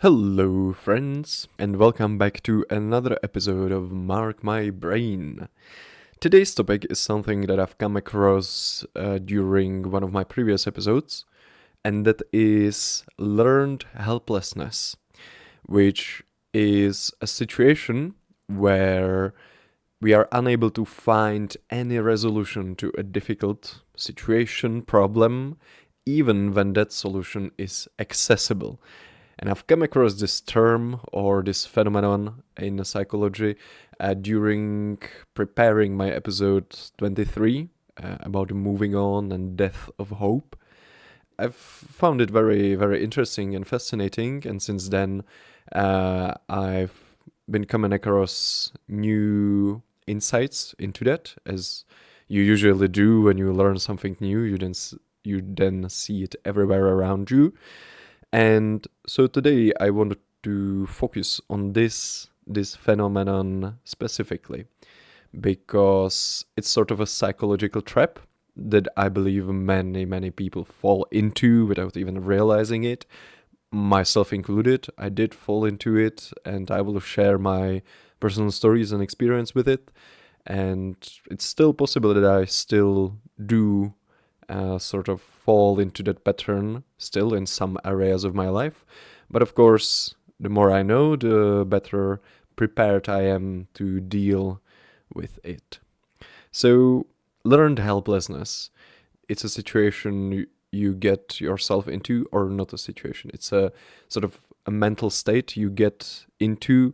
Hello, friends, and welcome back to another episode of Mark My Brain. Today's topic is something that I've come across during one of my previous episodes, and that is learned helplessness, which is a situation where we are unable to find any resolution to a difficult situation, problem, even when that solution is accessible. And I've come across this term or this phenomenon in psychology during preparing my episode 23 about moving on and death of hope. I've found it very, very interesting and fascinating, and since then, I've been coming across new insights into that, as you usually do when you learn something new. You then see it everywhere around you. And so today I wanted to focus on this phenomenon specifically because it's sort of a psychological trap that I believe many people fall into without even realizing it, myself included. I did fall into it, and I will share my personal stories and experience with it. And it's still possible that I still do sort of fall into that pattern still in some areas of my life. But of course, the more I know, the better prepared I am to deal with it. So, learned helplessness. It's a situation you get yourself into, or not a situation. It's a sort of a mental state you get into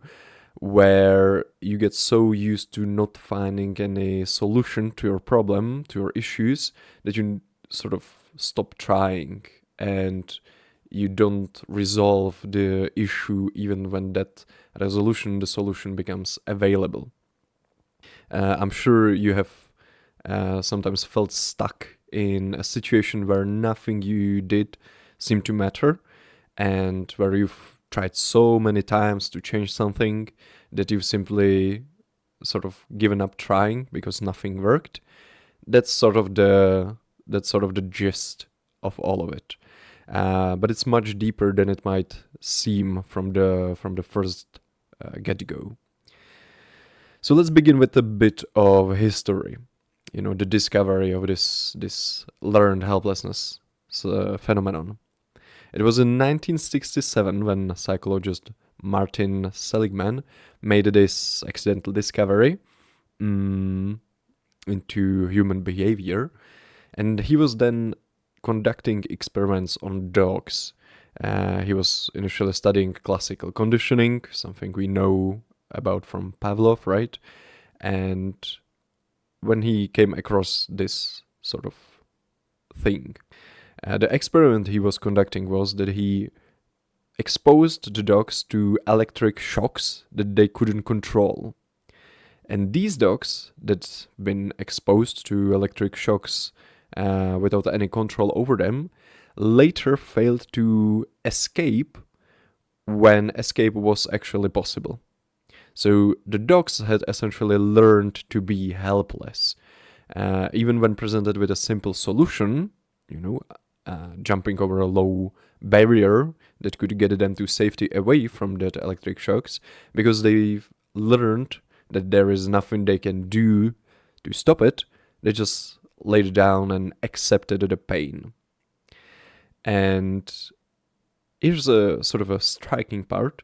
where you get so used to not finding any solution to your problem, to your issues, that you sort of stop trying and you don't resolve the issue even when that the solution becomes available. I'm sure you have sometimes felt stuck in a situation where nothing you did seemed to matter, and where you've tried so many times to change something that you've simply sort of given up trying because nothing worked. That's sort of the gist of all of it. But it's much deeper than it might seem from the first get-go. So let's begin with a bit of history. The discovery of this learned helplessness phenomenon. It was in 1967 when psychologist Martin Seligman made this accidental discovery into human behavior, and he was then conducting experiments on dogs. He was initially studying classical conditioning, something we know about from Pavlov, right? And when he came across this sort of thing, the experiment he was conducting was that he exposed the dogs to electric shocks that they couldn't control. And these dogs that been exposed to electric shocks without any control over them later failed to escape when escape was actually possible. So the dogs had essentially learned to be helpless. Even when presented with a simple solution, jumping over a low barrier that could get them to safety away from that electric shocks, because they've learned that there is nothing they can do to stop it, they just laid down and accepted the pain. And here's a sort of a striking part.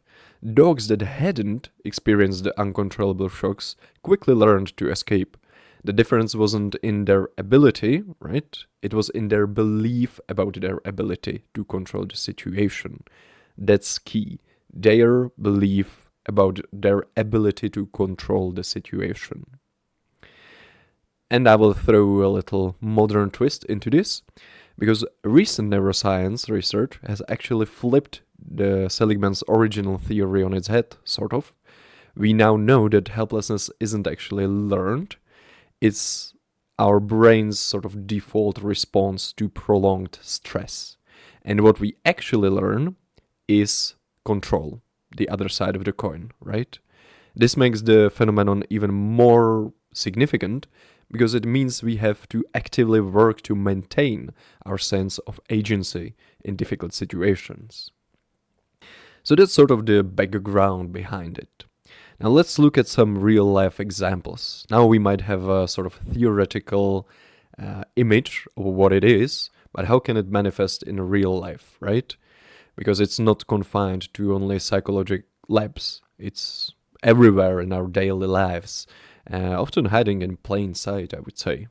Dogs that hadn't experienced the uncontrollable shocks quickly learned to escape. The difference wasn't in their ability, right? It was in their belief about their ability to control the situation. That's key. Their belief about their ability to control the situation. And I will throw a little modern twist into this, because recent neuroscience research has actually flipped the Seligman's original theory on its head, sort of. We now know that helplessness isn't actually learned. It's our brain's sort of default response to prolonged stress. And what we actually learn is control, the other side of the coin, right? This makes the phenomenon even more significant because it means we have to actively work to maintain our sense of agency in difficult situations. So that's sort of the background behind it. Now let's look at some real life examples. Now we might have a sort of theoretical image of what it is, but how can it manifest in real life, right? Because it's not confined to only psychological labs. It's everywhere in our daily lives, often hiding in plain sight, I would say.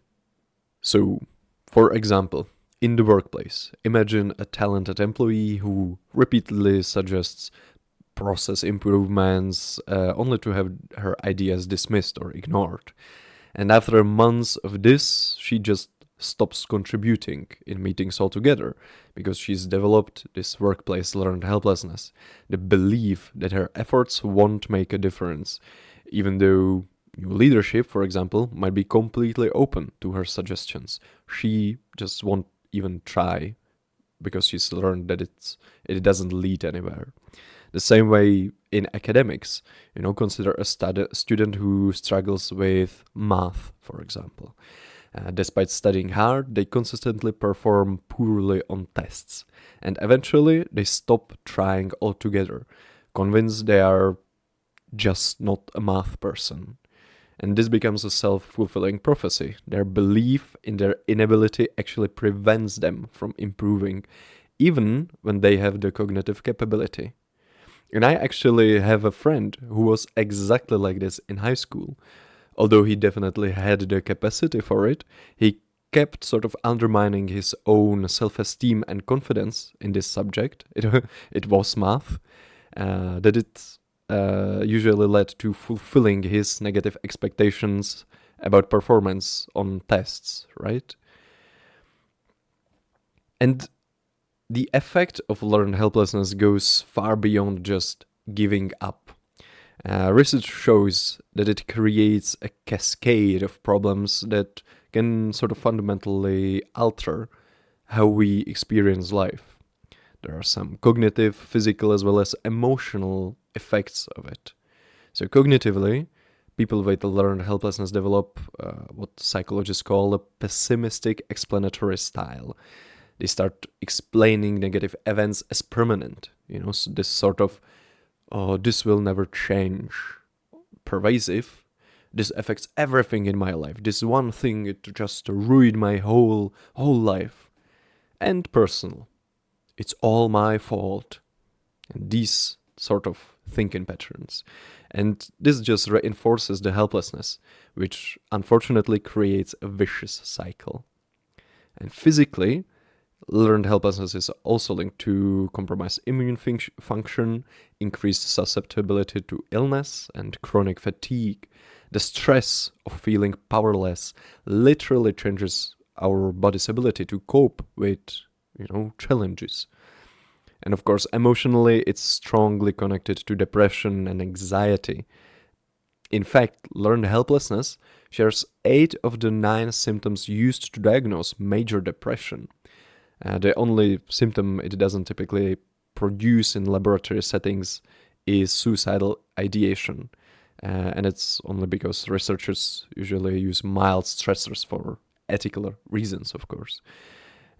So, for example, in the workplace, imagine a talented employee who repeatedly suggests process improvements only to have her ideas dismissed or ignored. And after months of this, she just stops contributing in meetings altogether because she's developed this workplace learned helplessness, the belief that her efforts won't make a difference, even though new leadership, for example, might be completely open to her suggestions. She just won't even try because she's learned that it doesn't lead anywhere. The same way in academics, consider a student who struggles with math, for example. Despite studying hard, they consistently perform poorly on tests, and eventually they stop trying altogether, convinced they are just not a math person. And this becomes a self-fulfilling prophecy. Their belief in their inability actually prevents them from improving, even when they have the cognitive capability. And I actually have a friend who was exactly like this in high school. Although he definitely had the capacity for it, he kept sort of undermining his own self-esteem and confidence in this subject. It was math, that it usually led to fulfilling his negative expectations about performance on tests, right? And the effect of learned helplessness goes far beyond just giving up. Research shows that it creates a cascade of problems that can sort of fundamentally alter how we experience life. There are some cognitive, physical, as well as emotional effects of it. So, cognitively, people with learned helplessness develop what psychologists call a pessimistic explanatory style. They start explaining negative events as permanent. So this sort of, oh, this will never change, pervasive. This affects everything in my life. This one thing, it just ruined my whole life. And personal. It's all my fault. And these sort of thinking patterns. And this just reinforces the helplessness, which unfortunately creates a vicious cycle. And physically, learned helplessness is also linked to compromised immune function, increased susceptibility to illness, and chronic fatigue. The stress of feeling powerless literally changes our body's ability to cope with, challenges. And of course, emotionally, it's strongly connected to depression and anxiety. In fact, learned helplessness shares 8 of the 9 symptoms used to diagnose major depression. The only symptom it doesn't typically produce in laboratory settings is suicidal ideation. And it's only because researchers usually use mild stressors for ethical reasons, of course.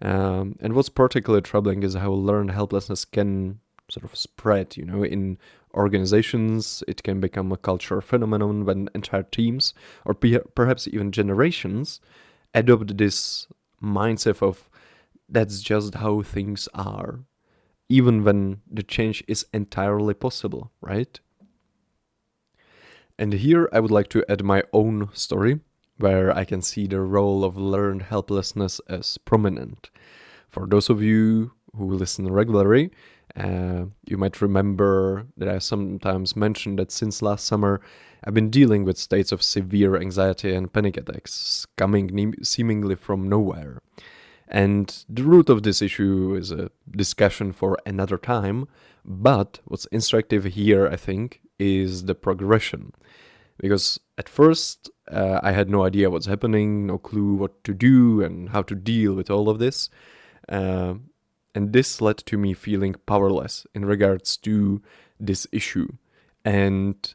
And what's particularly troubling is how learned helplessness can sort of spread, in organizations. It can become a cultural phenomenon when entire teams, or perhaps even generations, adopt this mindset of that's just how things are, even when the change is entirely possible, right? And here I would like to add my own story, where I can see the role of learned helplessness as prominent. For those of you who listen regularly, you might remember that I sometimes mention that since last summer, I've been dealing with states of severe anxiety and panic attacks, coming seemingly from nowhere. And the root of this issue is a discussion for another time, but what's instructive here, I think, is the progression. Because at first, I had no idea what's happening, no clue what to do and how to deal with all of this. And this led to me feeling powerless in regards to this issue. And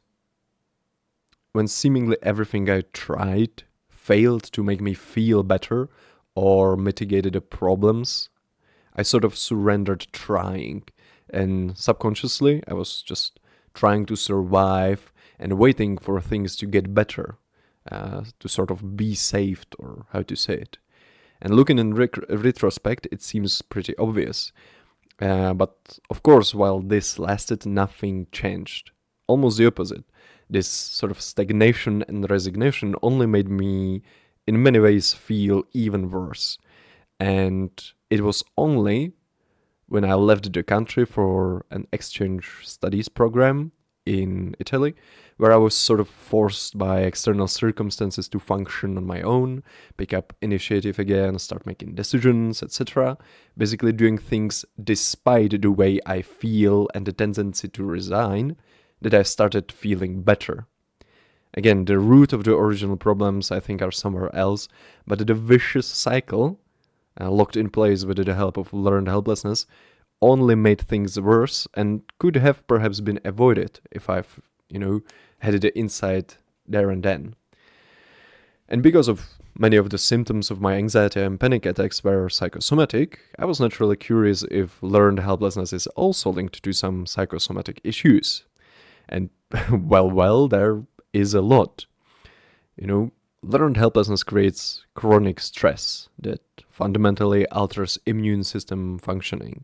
when seemingly everything I tried failed to make me feel better or mitigated the problems, I sort of surrendered trying And subconsciously, I was just trying to survive and waiting for things to get better, to sort of be saved, or how to say it. And looking in retrospect, it seems pretty obvious. But of course, while this lasted, nothing changed. Almost the opposite. This sort of stagnation and resignation only made me, in many ways, feel even worse. And it was only when I left the country for an exchange studies program in Italy, where I was sort of forced by external circumstances to function on my own, pick up initiative again, start making decisions, etc. Basically doing things despite the way I feel and the tendency to resign, that I started feeling better. Again, the root of the original problems, I think, are somewhere else, but the vicious cycle, locked in place with the help of learned helplessness, only made things worse and could have perhaps been avoided if I've, had the insight there and then. And because of many of the symptoms of my anxiety and panic attacks were psychosomatic, I was naturally curious if learned helplessness is also linked to some psychosomatic issues. And well, there is a lot. Learned helplessness creates chronic stress that fundamentally alters immune system functioning.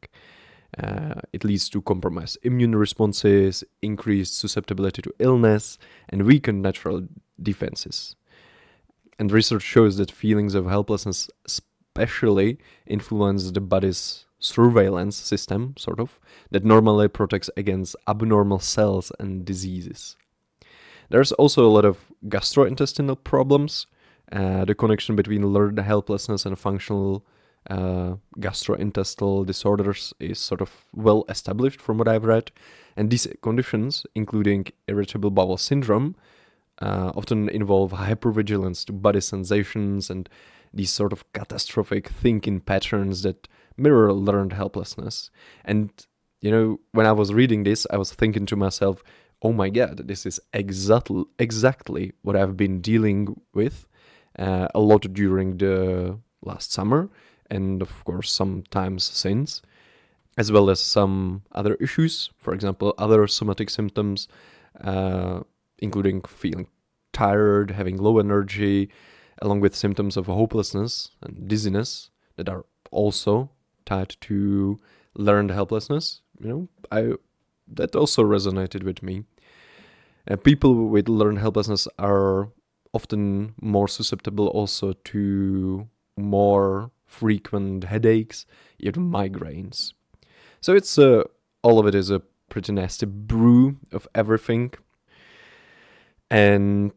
It leads to compromised immune responses, increased susceptibility to illness, and weakened natural defenses. And research shows that feelings of helplessness especially influence the body's surveillance system, sort of, that normally protects against abnormal cells and diseases. There's also a lot of gastrointestinal problems. The connection between learned helplessness and functional gastrointestinal disorders is sort of well established from what I've read. And these conditions, including irritable bowel syndrome, often involve hypervigilance to body sensations and these sort of catastrophic thinking patterns that mirror learned helplessness. And, when I was reading this, I was thinking to myself, oh my god, this is exactly what I've been dealing with a lot during the last summer, and of course sometimes since, as well as some other issues, for example, other somatic symptoms, including feeling tired, having low energy, along with symptoms of hopelessness and dizziness that are also tied to learned helplessness. That also resonated with me. People with learned helplessness are often more susceptible also to more frequent headaches, even migraines. So it's all of it is a pretty nasty brew of everything. And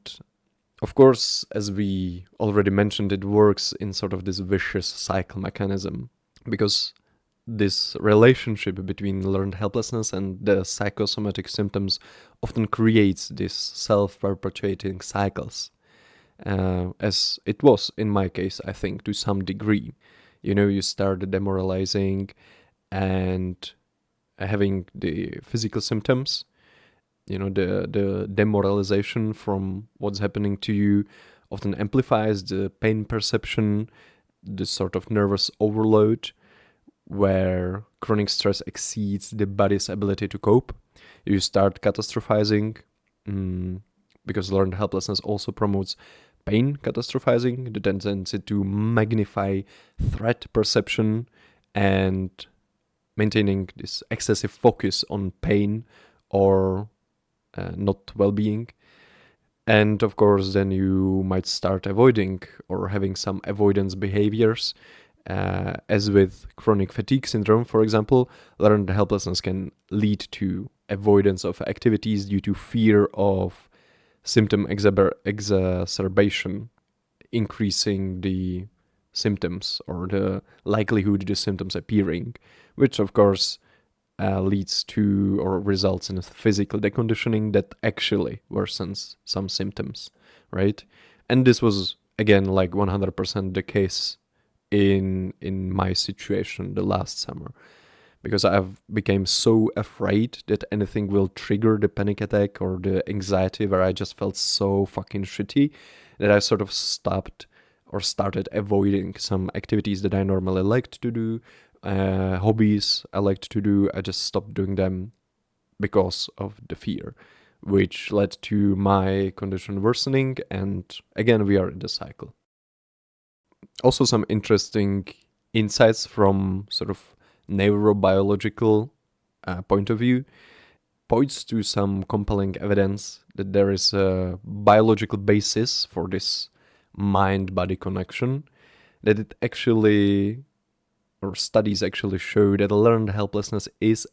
of course, as we already mentioned, it works in sort of this vicious cycle mechanism, because this relationship between learned helplessness and the psychosomatic symptoms often creates these self-perpetuating cycles, as it was in my case, I think, to some degree. You start demoralizing and having the physical symptoms, the demoralization from what's happening to you often amplifies the pain perception, the sort of nervous overload, where chronic stress exceeds the body's ability to cope. You start catastrophizing, because learned helplessness also promotes pain catastrophizing, the tendency to magnify threat perception and maintaining this excessive focus on pain or not well-being. And of course, then you might start avoiding or having some avoidance behaviors. As with chronic fatigue syndrome, for example, learned helplessness can lead to avoidance of activities due to fear of symptom exacerbation, increasing the symptoms or the likelihood of the symptoms appearing, which of course leads to or results in a physical deconditioning that actually worsens some symptoms, right? And this was, again, like 100% the case in my situation the last summer, because I've became so afraid that anything will trigger the panic attack or the anxiety, where I just felt so fucking shitty that I sort of stopped or started avoiding some activities that I normally liked to do, Hobbies I liked to do, I just stopped doing them because of the fear, which led to my condition worsening, and again, we are in the cycle. Also, some interesting insights from sort of neurobiological point of view points to some compelling evidence that there is a biological basis for this mind-body connection, that it actually, or studies actually show that learned helplessness is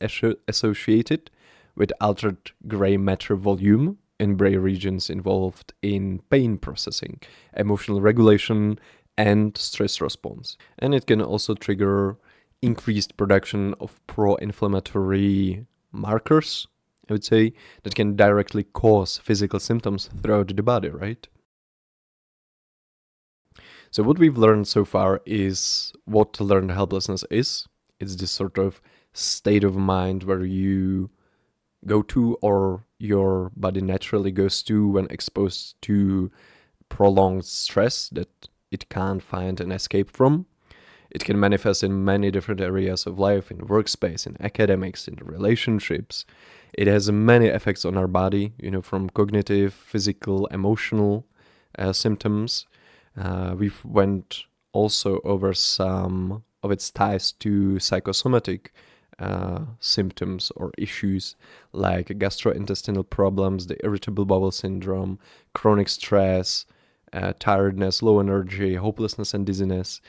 associated with altered gray matter volume in brain regions involved in pain processing, emotional regulation, and stress response. And it can also trigger increased production of pro-inflammatory markers, I would say, that can directly cause physical symptoms throughout the body, right? So what we've learned so far is what learned helplessness is. It's this sort of state of mind where you go to, or your body naturally goes to, when exposed to prolonged stress that it can't find an escape from. It can manifest in many different areas of life, in workspace, in academics, in relationships. It has many effects on our body, from cognitive, physical, emotional symptoms. We've went also over some of its ties to psychosomatic symptoms or issues like gastrointestinal problems, the irritable bowel syndrome, chronic stress, tiredness, low energy, hopelessness, and dizziness.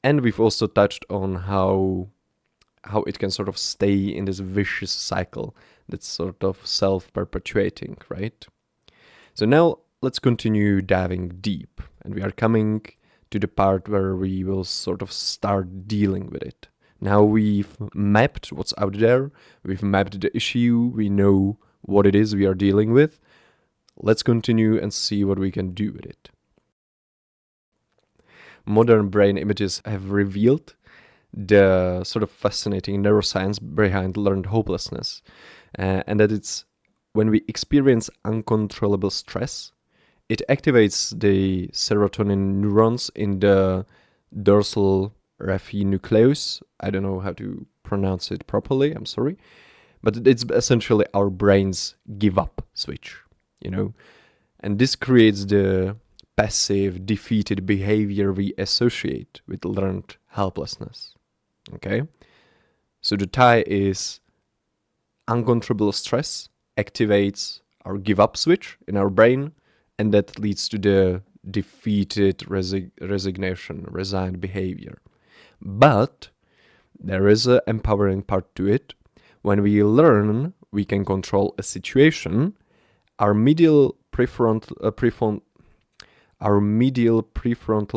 And we've also touched on how it can sort of stay in this vicious cycle that's sort of self-perpetuating, right? So now let's continue diving deep, and we are coming to the part where we will sort of start dealing with it. Now we've mapped what's out there, we've mapped the issue, we know what it is we are dealing with. Let's continue and see what we can do with it. Modern brain images have revealed the sort of fascinating neuroscience behind learned hopelessness, and that it's when we experience uncontrollable stress, it activates the serotonin neurons in the dorsal raphe nucleus. I don't know how to pronounce it properly, I'm sorry. But it's essentially our brain's give up switch, And this creates the passive, defeated behavior we associate with learned helplessness. Okay? So the tie is uncontrollable stress activates our give up switch in our brain, and that leads to the defeated resignation, resigned behavior. But there is an empowering part to it. When we learn we can control a situation, our medial prefrontal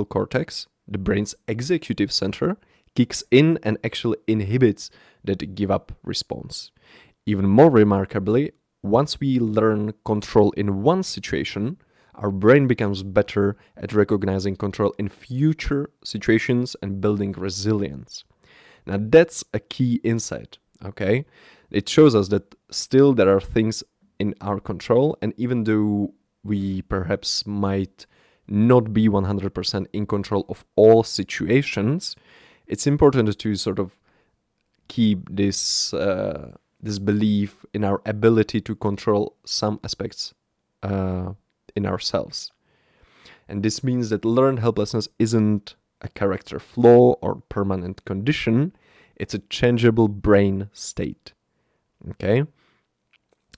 cortex, the brain's executive center, kicks in and actually inhibits that give up response. Even more remarkably, once we learn control in one situation, our brain becomes better at recognizing control in future situations and building resilience. Now that's a key insight, okay? It shows us that still there are things in our control, and even though we perhaps might not be 100% in control of all situations, it's important to sort of keep this belief in our ability to control some aspects in ourselves. And this means that learned helplessness isn't a character flaw or permanent condition, it's a changeable brain state. Okay?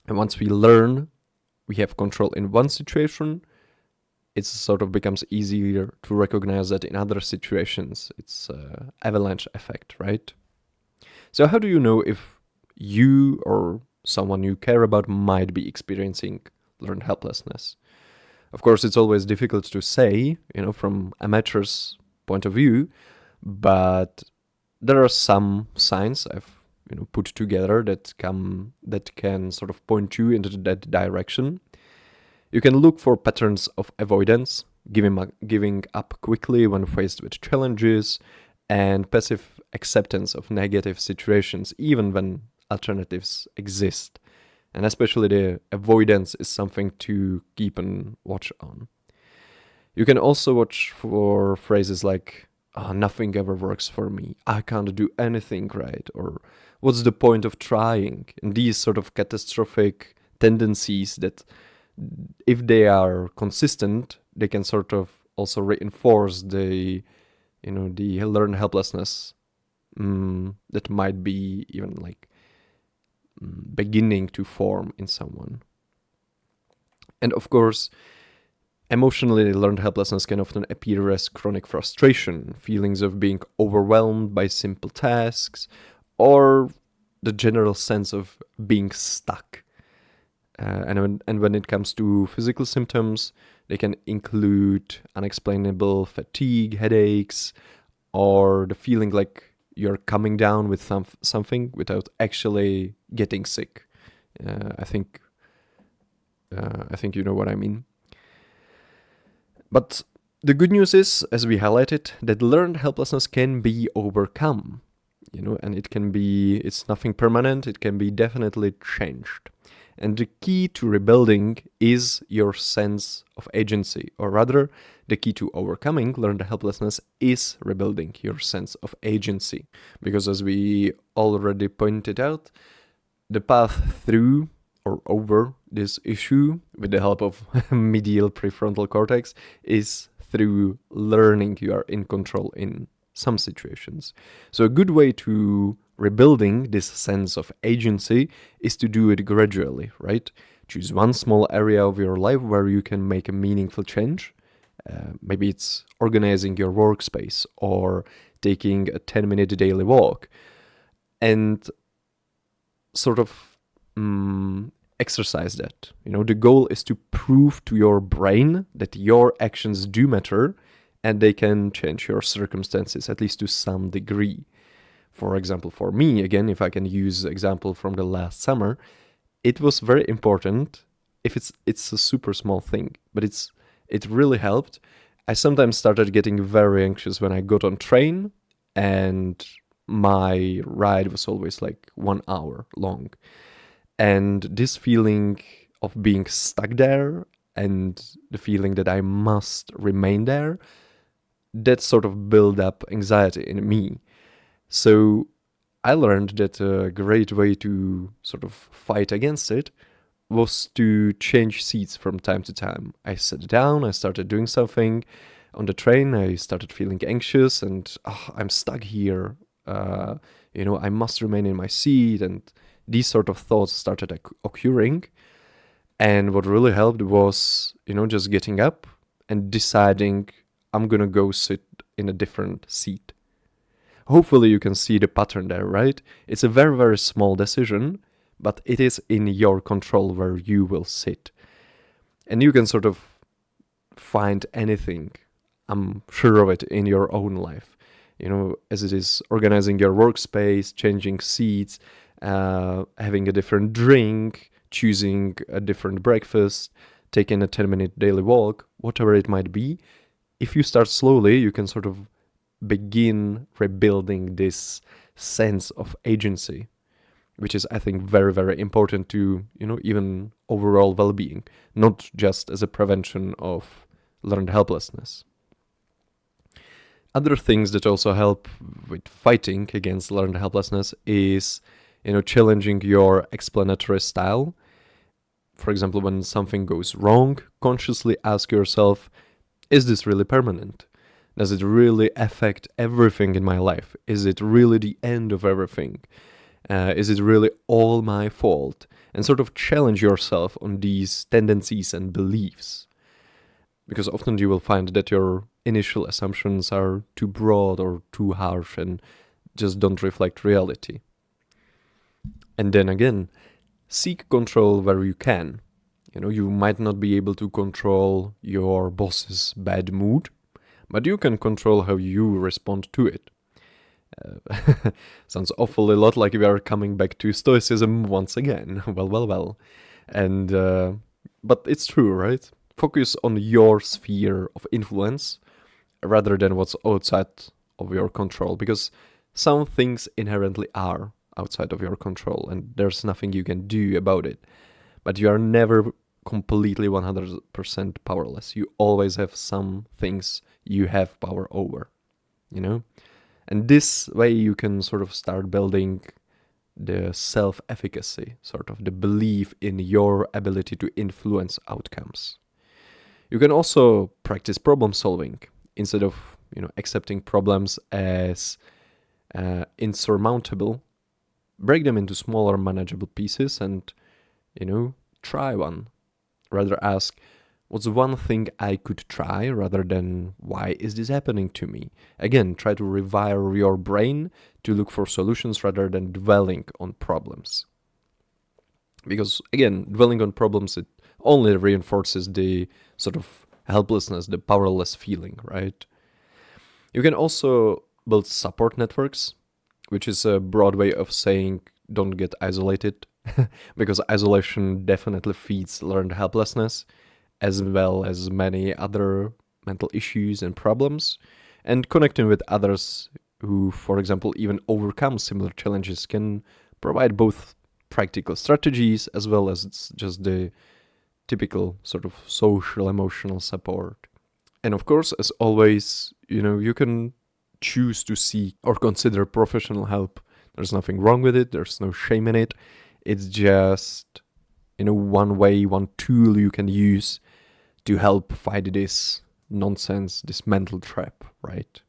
And once we learn we have control in one situation, it sort of becomes easier to recognize that in other situations. It's an avalanche effect, right? So how do you know if you or someone you care about might be experiencing learned helplessness? Of course, it's always difficult to say, from amateur's point of view, but there are some signs I've put together that can sort of point you into that direction. You can look for patterns of avoidance, giving up quickly when faced with challenges, and passive acceptance of negative situations even when alternatives exist. And especially the avoidance is something to keep an watch on. You can also watch for phrases like, nothing ever works for me, I can't do anything right, or what's the point of trying? And these sort of catastrophic tendencies that, if they are consistent, they can sort of also reinforce the learned helplessness that might be even like beginning to form in someone. And of course, emotionally learned helplessness can often appear as chronic frustration, feelings of being overwhelmed by simple tasks, or the general sense of being stuck. And when it comes to physical symptoms, they can include unexplainable fatigue, headaches, or the feeling like you're coming down with something without actually getting sick. I think you know what I mean. But the good news is, as we highlighted, that learned helplessness can be overcome, and it's nothing permanent, it can be definitely changed. And the key to rebuilding is your sense of agency, or rather, the key to overcoming learned helplessness is rebuilding your sense of agency. Because as we already pointed out, the path through or over this issue with the help of medial prefrontal cortex is through learning you are in control in some situations. So a good way to rebuilding this sense of agency is to do it gradually, right? Choose one small area of your life where you can make a meaningful change. Maybe it's organizing your workspace or taking a 10-minute daily walk, and sort of exercise that. The goal is to prove to your brain that your actions do matter and they can change your circumstances, at least to some degree. For example, for me, again, if I can use example from the last summer, it was very important. If it's a super small thing, but it really helped. I sometimes started getting very anxious when I got on train, and my ride was always like 1 hour long. And this feeling of being stuck there and the feeling that I must remain there, that sort of built up anxiety in me. So I learned that a great way to sort of fight against it was to change seats from time to time. I sat down, I started doing something on the train, I started feeling anxious and I'm stuck here. I must remain in my seat, and these sort of thoughts started occurring. And what really helped was, just getting up and deciding I'm gonna go sit in a different seat. Hopefully you can see the pattern there, right? It's a very, very small decision, but it is in your control where you will sit. And you can sort of find anything, I'm sure of it, in your own life. As it is organizing your workspace, changing seats, having a different drink, choosing a different breakfast, taking a 10-minute daily walk, whatever it might be. If you start slowly, you can sort of begin rebuilding this sense of agency, which is, I think, very, very important to, even overall well-being, not just as a prevention of learned helplessness. Other things that also help with fighting against learned helplessness is, challenging your explanatory style. For example, when something goes wrong, consciously ask yourself, is this really permanent? Does it really affect everything in my life? Is it really the end of everything? Is it really all my fault? And sort of challenge yourself on these tendencies and beliefs. Because often you will find that your initial assumptions are too broad or too harsh and just don't reflect reality. And then again, seek control where you can. You might not be able to control your boss's bad mood, but you can control how you respond to it. Sounds awfully a lot like we are coming back to Stoicism once again. Well. And but it's true, right? Focus on your sphere of influence rather than what's outside of your control, because some things inherently are outside of your control and there's nothing you can do about it. But you are never completely 100% powerless. You always have some things you have power over. you know? And this way you can sort of start building the self-efficacy, sort of the belief in your ability to influence outcomes. You can also practice problem solving instead of, accepting problems as insurmountable. Break them into smaller, manageable pieces and, try one. Rather ask, what's one thing I could try rather than why is this happening to me? Again, try to rewire your brain to look for solutions rather than dwelling on problems. Because again, dwelling on problems, it only reinforces the sort of helplessness, the powerless feeling, right? You can also build support networks, which is a broad way of saying don't get isolated, because isolation definitely feeds learned helplessness, as well as many other mental issues and problems. And connecting with others who, for example, even overcome similar challenges can provide both practical strategies as well as just the typical sort of social emotional support. And of course, as always, you can choose to seek or consider professional help. There's nothing wrong with it, there's no shame in it. It's just, one way, one tool you can use to help fight this nonsense, this mental trap, right?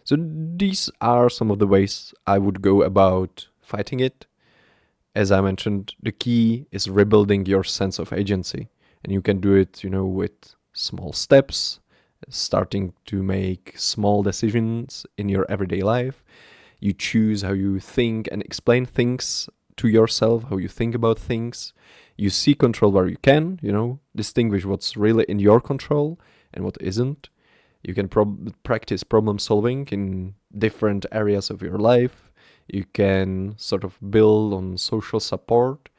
So these are some of the ways I would go about fighting it. As I mentioned, the key is rebuilding your sense of agency. And you can do it, with small steps, starting to make small decisions in your everyday life. You choose how you think and explain things to yourself, how you think about things. You see control where you can, distinguish what's really in your control and what isn't. You can practice problem solving in different areas of your life. You can sort of build on social support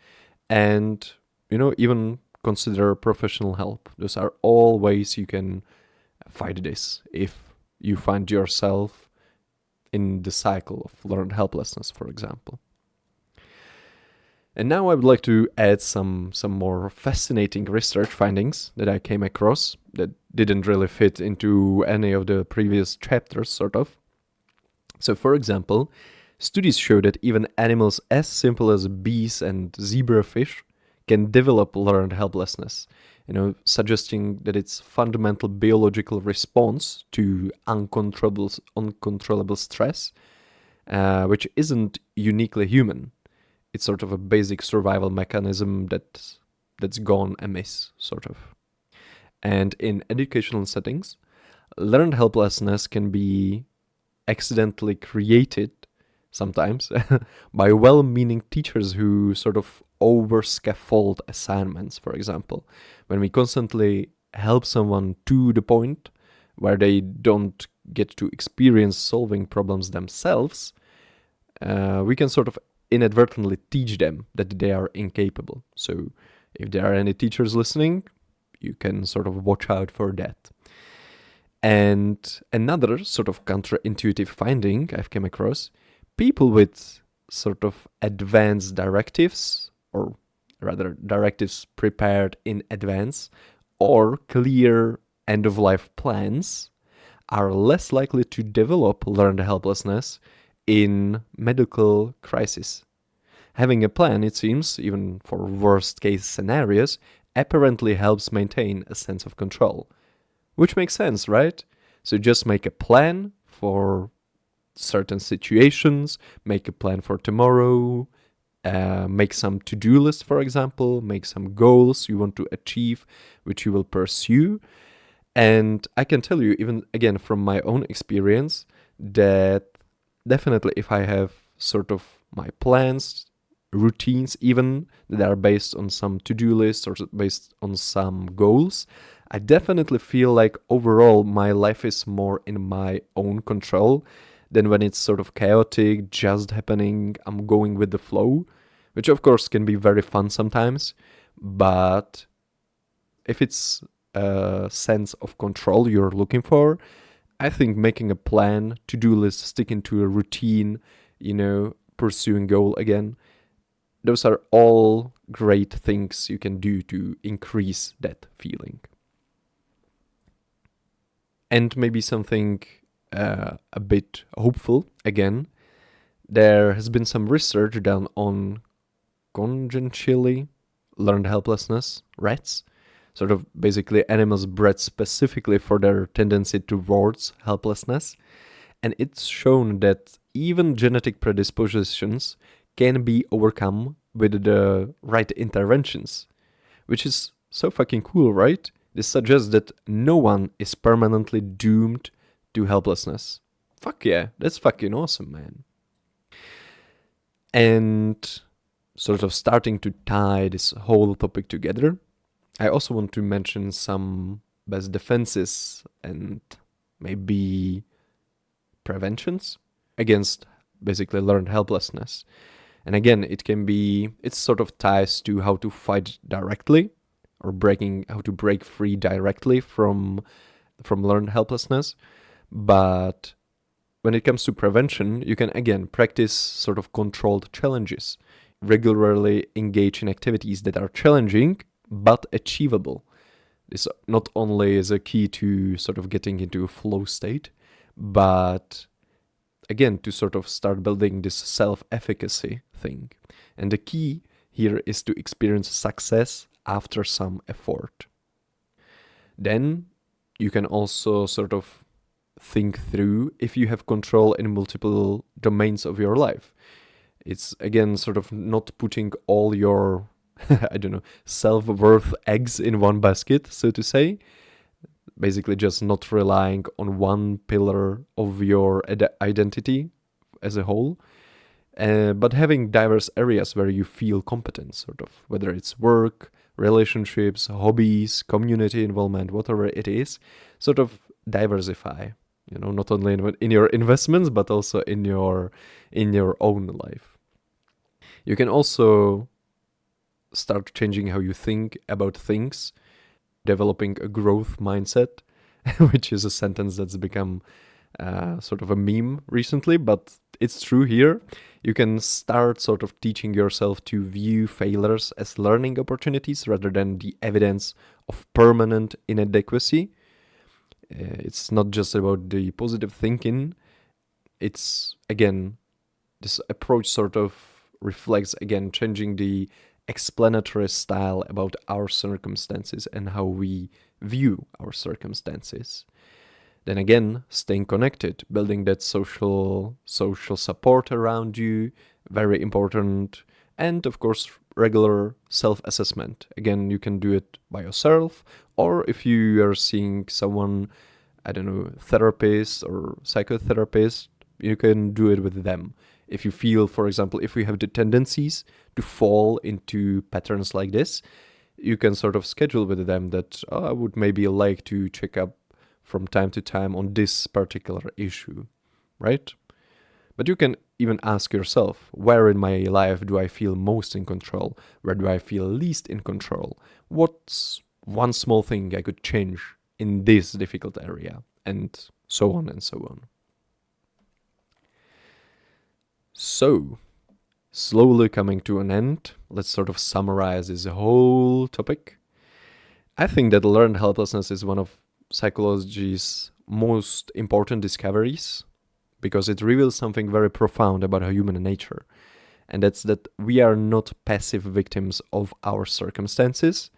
and, even consider professional help. Those are all ways you can fight this if you find yourself in the cycle of learned helplessness, for example. And now I would like to add some more fascinating research findings that I came across that didn't really fit into any of the previous chapters, sort of. So, for example, studies show that even animals as simple as bees and zebrafish can develop learned helplessness, suggesting that it's fundamental biological response to uncontrollable stress, which isn't uniquely human. It's sort of a basic survival mechanism that's gone amiss, sort of. And in educational settings, learned helplessness can be accidentally created sometimes by well-meaning teachers who sort of over-scaffold assignments, for example. When we constantly help someone to the point where they don't get to experience solving problems themselves, we can sort of inadvertently teach them that they are incapable. So if there are any teachers listening, you can sort of watch out for that. And another sort of counterintuitive finding I've come across, people with sort of advanced directives, or rather directives prepared in advance, or clear end-of-life plans, are less likely to develop learned helplessness in medical crisis. Having a plan, it seems, even for worst-case scenarios, apparently helps maintain a sense of control. Which makes sense, right? So just make a plan for certain situations, make a plan for tomorrow, make some to-do list, for example, make some goals you want to achieve, which you will pursue. And I can tell you, even again from my own experience, that definitely if I have sort of my plans, routines even, that are based on some to-do lists or based on some goals, I definitely feel like overall my life is more in my own control than when it's sort of chaotic, just happening, I'm going with the flow, which of course can be very fun sometimes, but if it's a sense of control you're looking for, I think making a plan, to-do list, sticking to a routine, pursuing goal again, those are all great things you can do to increase that feeling. And maybe something a bit hopeful again. There has been some research done on congenially learned helplessness rats, sort of basically animals bred specifically for their tendency towards helplessness. And it's shown that even genetic predispositions can be overcome with the right interventions, which is so fucking cool, right? This suggests that no one is permanently doomed to helplessness. Fuck yeah, that's fucking awesome, man. And sort of starting to tie this whole topic together, I also want to mention some best defenses and maybe preventions against basically learned helplessness. And again, it sort of ties to how to fight directly or how to break free directly from learned helplessness. But when it comes to prevention, you can again practice sort of controlled challenges, regularly engage in activities that are challenging but achievable. This not only is a key to sort of getting into a flow state, but again, to sort of start building this self-efficacy thing. And the key here is to experience success after some effort. Then you can also sort of think through if you have control in multiple domains of your life. It's again sort of not putting all your, I don't know, self-worth eggs in one basket, so to say. Basically just not relying on one pillar of your identity as a whole, but having diverse areas where you feel competent, sort of, whether it's work, relationships, hobbies, community involvement, whatever it is, sort of diversify, not only in your investments, but also in your own life. You can also start changing how you think about things, developing a growth mindset, which is a sentence that's become sort of a meme recently, but it's true here. You can start sort of teaching yourself to view failures as learning opportunities rather than the evidence of permanent inadequacy. It's not just about the positive thinking. It's, again, this approach sort of reflects, again, changing the explanatory style about our circumstances and how we view our circumstances. Then again, staying connected, building that social support around you, very important. And of course, regular self-assessment. Again, you can do it by yourself, or if you are seeing someone, I don't know, therapist or psychotherapist, you can do it with them. If you feel, for example, if you have the tendencies to fall into patterns like this, you can sort of schedule with them that, I would maybe like to check up from time to time on this particular issue, right? But you can even ask yourself, where in my life do I feel most in control? Where do I feel least in control? What's one small thing I could change in this difficult area? And so on and so on. So, slowly coming to an end, let's sort of summarize this whole topic. I think that learned helplessness is one of psychology's most important discoveries because it reveals something very profound about human nature. And that's that we are not passive victims of our circumstances,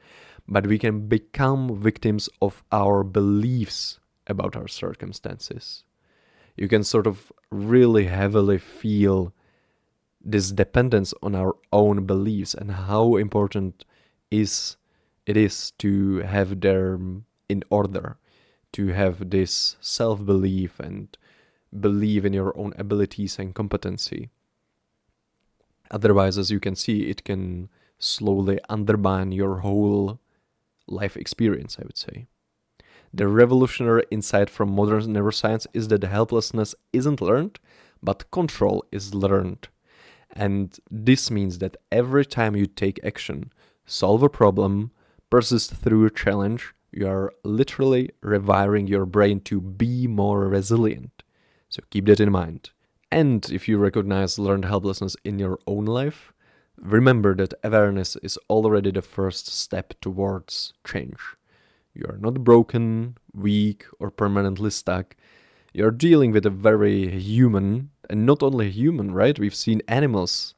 but we can become victims of our beliefs about our circumstances. You can sort of really heavily feel this dependence on our own beliefs and how important it is to have them in order, to have this self-belief and believe in your own abilities and competency. Otherwise, as you can see, it can slowly undermine your whole life experience, I would say. The revolutionary insight from modern neuroscience is that helplessness isn't learned, but control is learned. And this means that every time you take action, solve a problem, persist through a challenge, you are literally rewiring your brain to be more resilient. So keep that in mind. And if you recognize learned helplessness in your own life, remember that awareness is already the first step towards change. You are not broken, weak, or permanently stuck. You're dealing with a very human, and not only human, right? We've seen animals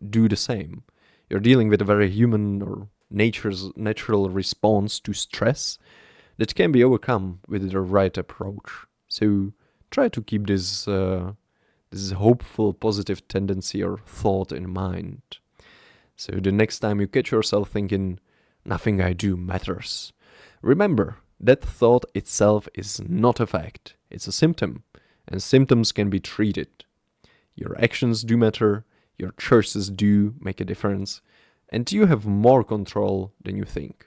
do the same. You're dealing with a very human or nature's natural response to stress that can be overcome with the right approach. So try to keep this hopeful, positive tendency or thought in mind. So the next time you catch yourself thinking, nothing I do matters, remember that thought itself is not a fact, it's a symptom, and symptoms can be treated. Your actions do matter, your choices do make a difference, and you have more control than you think.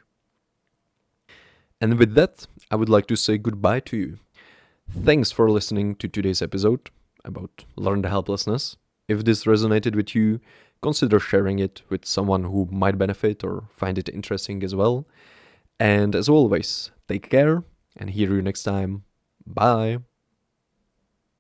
And with that, I would like to say goodbye to you. Thanks for listening to today's episode about Learn the Helplessness. If this resonated with you, consider sharing it with someone who might benefit or find it interesting as well. And as always, take care and hear you next time. Bye.